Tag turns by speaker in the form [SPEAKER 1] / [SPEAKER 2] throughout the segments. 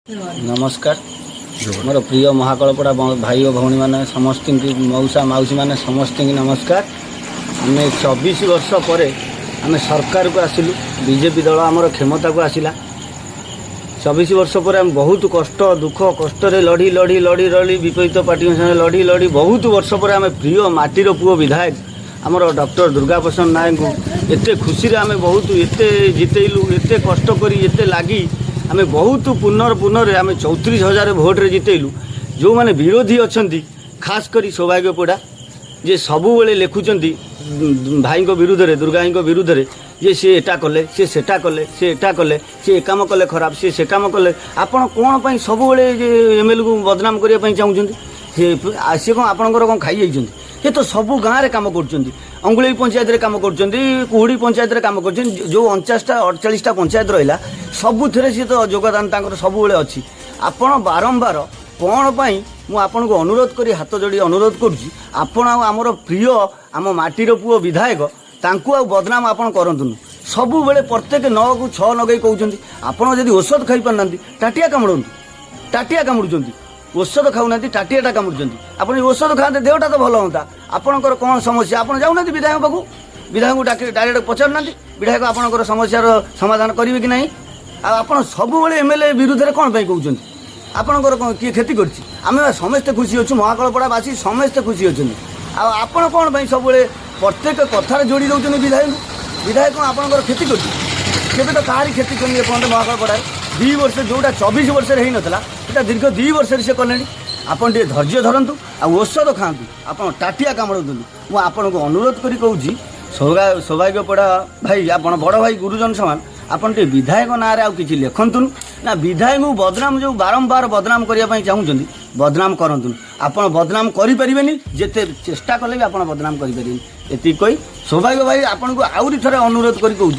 [SPEAKER 1] नमस्कार मोर प्रिय महाकलपड़ा भाई और भौणी मैंने समस्त मौसा मौसी मैंने समस्त नमस्कार। आम 24 वर्ष पर आम सरकार को आसिलु बीजेपी दल आमर क्षमता को आसला 24 वर्ष पर आम बहुत कष्ट दुख कष्ट लड़ी लड़ी लड़ी लड़ी विपरीत पार्टी लड़ी लड़ी बहुत वर्ष पर आम प्रिय माटीर पुओ विधायक आमर डॉक्टर दुर्गा प्रसाद नायक को एते खुशी आम बहुत एते जितेलु एते कष्ट करी एते लगी आम बहुत पुनर आम 34,000 भोट्रे जितेलु। जो मैंने विरोधी अच्छा खास करी सौभाग्य पड़ा जे सबुबले लिखुंट भाई विरुद्ध में दुर्गा विरुद्ध में जे सी एटा कले सी सेटा कले सी एटा कले सी काम कले खराब सी काम कले आपण कौन सबुबले एमएलए को बदनाम करने चाहूँगी सी कौन आपंकर कौन खाई जाइए ये तो सबू गाँव में कम कर अंगुली पंचायत रे काम कर कुहुड़ी पंचायत रे काम कर जो 49-48 पंचायत रहा सबुथ सी तो योगदान सबुबले अच्छी आपण बारंबार कौन पाई मुझे को अनुरोध करी हाथ जोड़ी अनुरोध करुँची आपण आमर प्रिय आम माटीर पुओ विधायक तांकु बदनाम आपण करंतुनु सबुबले प्रत्येक 9 को 6 नगई कहते आपण जदि औषध खाई पारना टाटिया कामुड़ंतु टाटिया कामुड़ुंट औषध खाऊना टाटियाटा कामुड़ुंट आप औषध खाते देहटा तो भल होता आपंकर कौन समस्या आप जाऊना विधायक पाखु विधायक डायरेक्ट पचारूना विधायक आपंकर समस्यार समाधान करेंगे कि ना आप सबुबले एमएलए विरुद्ध में कौन कहते आपंकर किए क्षति करमें समस्ते खुशी अच्छु महाकलपड़ावासी समस्ते खुशी अच्छा आपण कौन सब प्रत्येक कथार जोड़ी दौरान विधायक कौन आपंकर क्षति कर तो कहारी क्षति करनी एपर्त महाकलपड़ा 2 वर्ष जोटा 24 वर्ष हो नाला यहाँ दीर्घ 2 वर्ष से कले आपन टे धैर्य धरतु औषध खातु आप टाटिया कामुड़ू मुझे को अनुरोध करी कहूँ सौभाग्य पड़ा भाई आप बड़ भाई गुरुजन सामान आपन टे विधायक ना कि लिखतु ना विधायक को बदनाम जो बारंबार बदनाम करने चाहूँ बदनाम करूँ आपड़ बदनाम करें जिते चेष्टा कले भी आप बदनाम करें ये कही सौभाग्य भाई आपन को आउरी थे अनुरोध करी कहूँ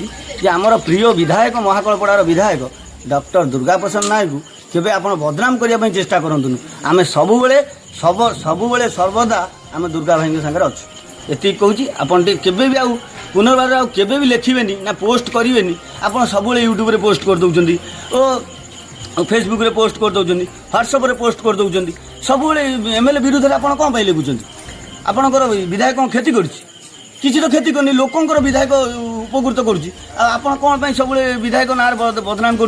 [SPEAKER 1] आमर प्रिय विधायक महाकलपड़ार विधायक डॉक्टर दुर्गा प्रसाद नायक केबे आप बदनाम करने चेष्टा करूँ आम सबुबले सर्वदा आम दुर्गा भाई सागर अच्छु ये कहूँ आपन केबे भी आउ पुनर्बार आउ केबे भी लिखिबेनी ना पोस्ट करेंगे आप सब यूट्यूब रे पोस्ट कर दौरान ओ फेसबुक रे पोस्ट कर दौरान व्हाट्सएप रे पोस्ट कर दौरान सब एमएलए विरुद्ध में आप कौन लिखुंट आपंकर विधायक कौन क्षति किसी तो क्षति करनी लोकंर विधायक उपकृत करुँच सब विधायक ना बदनाम कर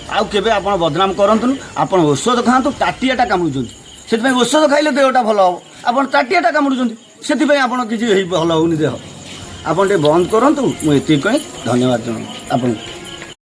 [SPEAKER 1] आप बदनाम करूँ आप औषध खातु टाटियाटा कामुड़ुंट से औषध खाइले देहटा भल हम आप टाटियाटा कामुड़ुंट से किसी भल होनी देह आप बंद करूँ मुझे कही धन्यवाद आप।